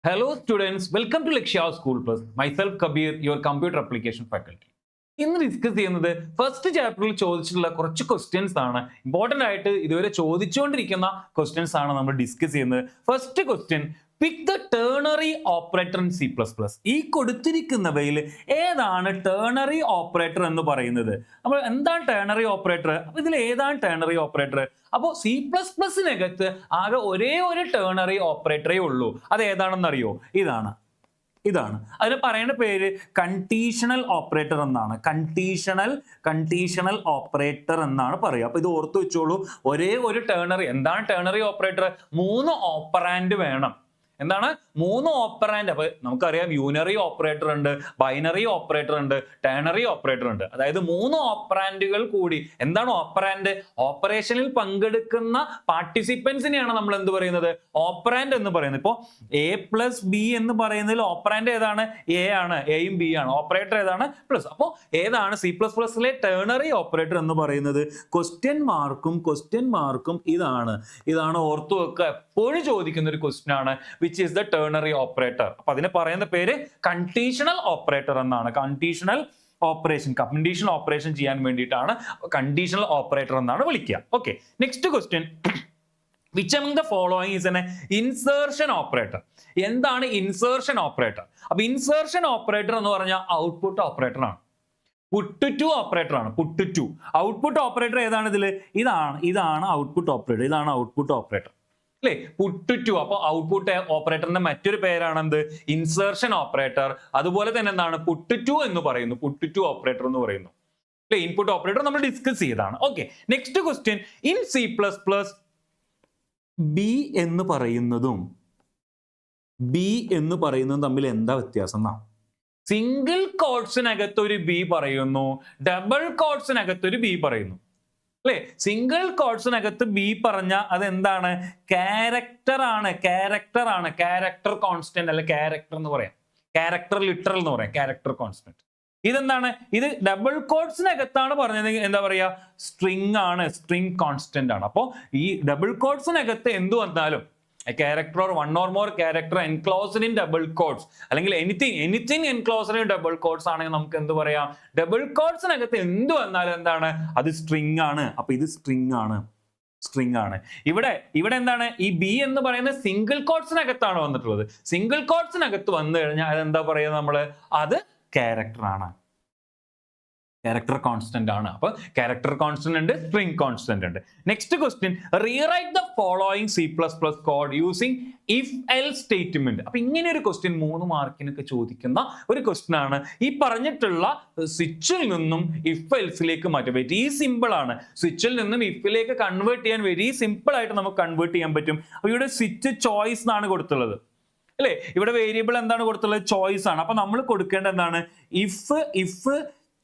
Hello students, welcome to Lakshya School Plus. Myself Kabir, your computer application faculty. ഇന്ന് discuss ചെയ്യുന്നത് first ചാപ്റ്ററിൽ ചോദിച്ചിട്ടുള്ള കുറച്ച് ക്വസ്റ്റ്യൻസ് ആണ്. ഇമ്പോർട്ടന്റ് ആയിട്ട് ഇതുവരെ ചോദിച്ചുകൊണ്ടിരിക്കുന്ന ക്വസ്റ്റ്യൻസ് ആണ് നമ്മൾ ഡിസ്കസ് ചെയ്യുന്നത്. First question, pick the ternary operator in C++. ഈ കൊടുത്തിരിക്കുന്നവയിൽ ഏതാണ് ടേണറി ഓപ്പറേറ്റർ എന്ന് പറയുന്നത്? അപ്പോൾ എന്താണ് ടേണറി ഓപ്പറേറ്റർ? അപ്പൊ ഇതിൽ ഏതാണ് ടേണറി ഓപ്പറേറ്റർ? അപ്പോൾ C++നകത്ത് ആകെ ഒരേ ഒരു ടേണറി ഓപ്പറേറ്ററേ ഉള്ളൂ. അത് ഏതാണെന്ന് അറിയോ? ഇതാണ്. അതിന് പറയുന്ന പേര് കണ്ടീഷണൽ ഓപ്പറേറ്റർ എന്നാണ്. കണ്ടീഷണൽ ഓപ്പറേറ്റർ എന്നാണ് പറയുക. അപ്പൊ ഇത് ഓർത്തു വെച്ചോളൂ. ഒരേ ഒരു ടേണറി. എന്താണ് ടേണറി ഓപ്പറേറ്റർ? 3 ഓപ്പറാൻഡ് വേണം. എന്താണ്? 3 ഓപ്പറാൻഡ്. അപ്പൊ നമുക്കറിയാം യൂണറി ഓപ്പറേറ്റർ ഉണ്ട്, ബൈനറി ഓപ്പറേറ്റർ ഉണ്ട്, ടേണറി ഓപ്പറേറ്റർ ഉണ്ട്. അതായത് 3 ഓപ്പറാൻഡുകൾ കൂടി. എന്താണ് ഓപ്പറാൻഡ്? ഓപ്പറേഷനിൽ പങ്കെടുക്കുന്ന പാർട്ടിസിപ്പൻസിനെയാണ് നമ്മൾ എന്ത് പറയുന്നത്? ഓപ്പറാൻഡ് എന്ന് പറയുന്നത്. ഇപ്പോ A+B എന്ന് പറയുന്നതിൽ ഓപ്പറാൻഡ് ഏതാണ്? എ ആണ്. എയും ബി ആണ്. ഓപ്പറേറ്റർ ഏതാണ്? പ്ലസ്. അപ്പോൾ ഏതാണ് C++ലെ ടേണറി ഓപ്പറേറ്റർ എന്ന് പറയുന്നത്? ക്വസ്റ്റ്യൻ മാർക്കും ഇതാണ് ഓർത്തു വെക്കുക. എപ്പോഴും ചോദിക്കുന്ന ഒരു ക്വസ്റ്റ്യൻ ആണ്. Which is the ternary operator? അപ്പൊ അതിന് പറയുന്ന പേര് കണ്ടീഷണൽ ഓപ്പറേറ്റർ എന്നാണ്. കണ്ടീഷണൽ ഓപ്പറേഷൻ ചെയ്യാൻ വേണ്ടിയിട്ടാണ് കണ്ടീഷണൽ ഓപ്പറേറ്റർ എന്നാണ് വിളിക്കുക. Okay, next question, which among the following is an insertion operator? എന്താണ് ഇൻസേർഷൻ ഓപ്പറേറ്റർ? അപ്പൊ ഇൻസേർഷൻ ഓപ്പറേറ്റർ എന്ന് പറഞ്ഞാൽ ഔട്ട്പുട്ട് ഓപ്പറേറ്റർ ആണ്. പുട്ട് ടു ഓപ്പറേറ്റർ ആണ്. ഔട്ട്പുട്ട് ഓപ്പറേറ്റർ ഏതാണ് ഇതില്? ഇതാണ് ഔട്ട്പുട്ട് ഓപ്പറേറ്റർ അല്ലേ? പുട്ട് ടു. അപ്പൊ ഔട്ട്പുട്ട് ഓപ്പറേറ്ററിന്റെ മറ്റൊരു പേരാണ് എന്ത്? Insertion operator. അതുപോലെ തന്നെ എന്താണ്? പുട്ട് ടു ഓപ്പറേറ്റർ എന്ന് പറയുന്നു അല്ലെ? ഇൻപുട്ട് ഓപ്പറേറ്റർ നമ്മൾ ഡിസ്കസ് ചെയ്തതാണ്. Okay, next question, in C++ B എന്ന് പറയുന്നതും തമ്മിൽ എന്താ വ്യത്യാസം? സിംഗിൾ കോട്സിനകത്ത് ഒരു ബി പറയുന്നു, ഡബിൾ കോട്സിനകത്ത് ഒരു ബി പറയുന്നു അല്ലെ? സിംഗിൾ കോട്സിനകത്ത് ബി പറഞ്ഞ അതെന്താണ്? ക്യാരക്ടർ ആണ്. ക്യാരക്ടർ കോൺസ്റ്റന്റ് അല്ലെ ക്യാരക്ടർ എന്ന് പറയാം. ക്യാരക്ടർ ലിറ്ററൽ എന്ന് പറയാം. Character constant. ഇതെന്താണ്? ഇത് ഡബിൾ കോട്സിനകത്താണ് പറഞ്ഞത്. എന്താ പറയാ? സ്ട്രിങ് ആണ്. സ്ട്രിങ് കോൺസ്റ്റന്റ് ആണ്. അപ്പോൾ ഈ ഡബിൾ കോട്സിനകത്ത് എന്ത് വന്നാലും character or one or more character enclosed in double quotes അല്ലെങ്കിൽ anything enclosed in double quotes ആണെങ്കിൽ നമുക്ക് എന്ത് പറയാം? ഡബിൾ കോട്സിനകത്ത് എന്ത് വന്നാലും എന്താണ്? അത് സ്ട്രിങ് ആണ്. അപ്പൊ ഇത് സ്ട്രിങ് ആണ്. ഇവിടെ എന്താണ്? ഈ ബി എന്ന് പറയുന്നത് സിംഗിൾ കോട്സിനകത്താണ് വന്നിട്ടുള്ളത്. സിംഗിൾ കോട്സിനകത്ത് വന്നു കഴിഞ്ഞാൽ അതെന്താ പറയുക നമ്മള്? അത് ക്യാരക്ടർ ആണ്. ക്യാരക്ടർ കോൺസ്റ്റന്റ് ആണ്. അപ്പൊ ക്യാരക്ടർ കോൺസ്റ്റന്റ് ഉണ്ട്, സ്ട്രിംഗ് കോൺസ്റ്റന്റ് ഉണ്ട്. Next question, rewrite the following C++ code using if else statement. അപ്പൊ ഇങ്ങനെ ഒരു ക്വസ്റ്റ്യൻ 3 മാർക്കിനൊക്കെ ചോദിക്കുന്ന ഒരു ക്വസ്റ്റ്യൻ ആണ്. ഈ പറഞ്ഞിട്ടുള്ള സ്വിച്ചിൽ നിന്നും ഇഫ് എൽസിലേക്ക് മാറ്റും. വെരി സിമ്പിൾ ആണ്. സ്വിച്ചിൽ നിന്നും ഇഫിലേക്ക് കൺവേർട്ട് ചെയ്യാൻ വെരി സിമ്പിൾ ആയിട്ട് നമുക്ക് കൺവേർട്ട് ചെയ്യാൻ പറ്റും. അപ്പൊ ഇവിടെ സ്വിച്ച് ചോയ്സ് എന്നാണ് കൊടുത്തുള്ളത് അല്ലെ? ഇവിടെ വേരിയബിൾ എന്താണ് കൊടുത്തുള്ളത്? ചോയ്സ് ആണ്. അപ്പൊ നമ്മൾ കൊടുക്കേണ്ടത് എന്താണ്? ഇഫ്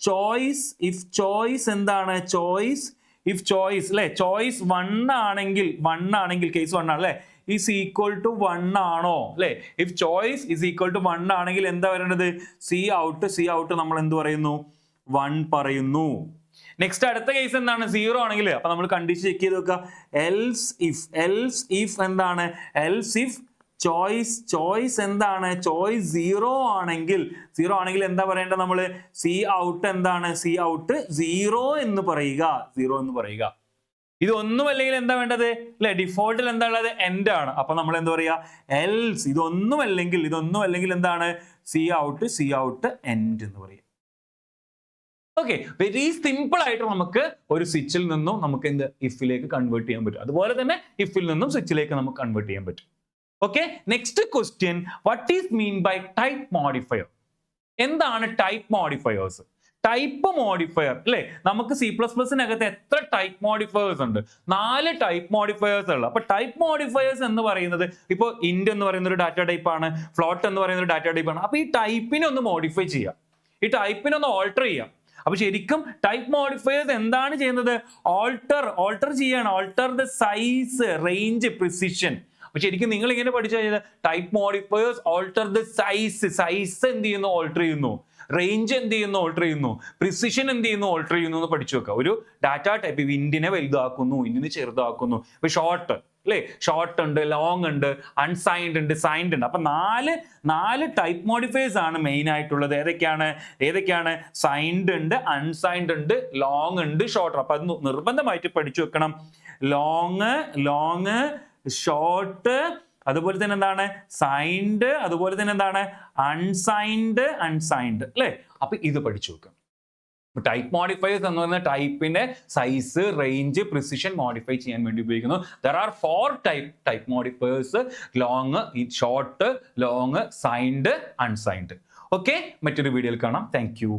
ചോയ്സ് എന്താണ്? ഇഫ് ചോയ്സ് അല്ലെ? ചോയ്സ് 1 ആണെങ്കിൽ കേസ് 1 ആണ് അല്ലെ? ഈസ് ഈക്വൽ ടു 1 ആണോ അല്ലെ? If choice is equal to 1 ആണെങ്കിൽ എന്താ വരേണ്ടത്? സി ഔട്ട് നമ്മൾ എന്ത് പറയുന്നു? 1 പറയുന്നു. നെക്സ്റ്റ് അടുത്ത കേസ് എന്താണ്? 0 ആണെങ്കിൽ അപ്പൊ നമ്മൾ കണ്ടീഷൻ ചെക്ക് ചെയ്ത് നോക്കുക. എൽസ് ഇഫ് എന്താണ്? എൽസ് ഇഫ് ചോയ്സ് എന്താണ്? ചോയ്സ് 0 ആണെങ്കിൽ എന്താ പറയേണ്ടത് നമ്മള്? സി ഔട്ട് എന്താണ്? സി ഔട്ട് 0 എന്ന് പറയുക. ഇതൊന്നും അല്ലെങ്കിൽ എന്താ വേണ്ടത് അല്ലെ? ഡിഫോൾട്ടിൽ എന്താ ഉള്ളത്? എൻഡ് ആണ്. അപ്പൊ നമ്മൾ എന്താ പറയാ? എൽസ് ഇതൊന്നും അല്ലെങ്കിൽ എന്താണ്? സി ഔട്ട് എൻഡ് എന്ന് പറയും. ഓക്കെ, വെരി സിമ്പിൾ ആയിട്ട് നമുക്ക് ഒരു സ്വിച്ചിൽ നിന്നും നമുക്ക് എന്ത് ഇഫിലേക്ക് കൺവേർട്ട് ചെയ്യാൻ പറ്റും. അതുപോലെ തന്നെ ഇഫിൽ നിന്നും സ്വിച്ചിലേക്ക് നമുക്ക് കൺവേർട്ട് ചെയ്യാൻ പറ്റും. Okay, next question, what is mean by type modifier? എന്താണ് ടൈപ്പ് മോഡിഫയേഴ്സ്? ടൈപ്പ് മോഡിഫയർ അല്ലെ? നമുക്ക് C++നകത്ത് എത്ര ടൈപ്പ് മോഡിഫയേഴ്സ് ഉണ്ട്? 4 ടൈപ്പ് മോഡിഫയേഴ്സ് ഉള്ളത്. അപ്പൊ ടൈപ്പ് മോഡിഫയേഴ്സ് എന്ന് പറയുന്നത് ഇപ്പോൾ ഇന്റ് എന്ന് പറയുന്ന ഒരു ഡാറ്റ ടൈപ്പ് ആണ്, ഫ്ലോട്ട് എന്ന് പറയുന്ന ഒരു ഡാറ്റ ടൈപ്പ് ആണ്. അപ്പൊ ഈ ടൈപ്പിനെ ഒന്ന് മോഡിഫൈ ചെയ്യാം, ഈ ടൈപ്പിനെ ഒന്ന് ഓൾട്ടർ ചെയ്യാം. അപ്പൊ ശരിക്കും ടൈപ്പ് മോഡിഫയേഴ്സ് എന്താണ് ചെയ്യുന്നത്? ഓൾട്ടർ ചെയ്യാണ്. Alter the size, range, precision. അപ്പൊ ശരിക്കും നിങ്ങൾ ഇങ്ങനെ പഠിച്ചു കഴിഞ്ഞാൽ type modifiers alter the size എന്ത് ചെയ്യുന്നു? ഓൾട്ടർ ചെയ്യുന്നു. റേഞ്ച് എന്ത് ചെയ്യുന്നു? ഓൾട്ടർ ചെയ്യുന്നു. പ്രിസിഷൻ എന്ത് ചെയ്യുന്നു? ഓൾട്ടർ ചെയ്യുന്നു എന്ന് പഠിച്ചു വെക്കുക. ഒരു ഡാറ്റ ടൈപ്പ് ഇൻഡിനെ വലുതാക്കുന്നു, ഇൻഡിനെ ചെറുതാക്കുന്നു. ഇപ്പൊ ഷോർട്ട് അല്ലേ? ഷോർട്ട് ഉണ്ട്, ലോങ് ഉണ്ട്, അൺസൈൻഡ് ഉണ്ട്, സൈൻഡ് ഉണ്ട്. അപ്പൊ നാല് ടൈപ്പ് മോഡിഫയേഴ്സ് ആണ് മെയിൻ ആയിട്ടുള്ളത്. ഏതൊക്കെയാണ്? സൈൻഡ് ഉണ്ട്, അൺസൈൻഡ് ഉണ്ട്, ലോങ് ഉണ്ട്, ഷോർട്ട്. അപ്പൊ അത് നിർബന്ധമായിട്ട് പഠിച്ചു വെക്കണം. ലോങ്, ഷോർട്ട്, അതുപോലെ തന്നെ എന്താണ് സൈൻഡ്, അതുപോലെ തന്നെ എന്താണ് അൺസൈൻഡ് അല്ലേ? അപ്പൊ ഇത് പഠിച്ചു വെക്കാം. ടൈപ്പ് മോഡിഫയേഴ്സ് എന്ന് പറയുന്ന ടൈപ്പിന്റെ സൈസ്, റേഞ്ച്, പ്രിസിഷൻ മോഡിഫൈ ചെയ്യാൻ വേണ്ടി ഉപയോഗിക്കുന്നു. There are 4 type modifiers: long, short, long, signed, unsigned. Okay, മറ്റൊരു വീഡിയോയിൽ കാണാം. Thank you.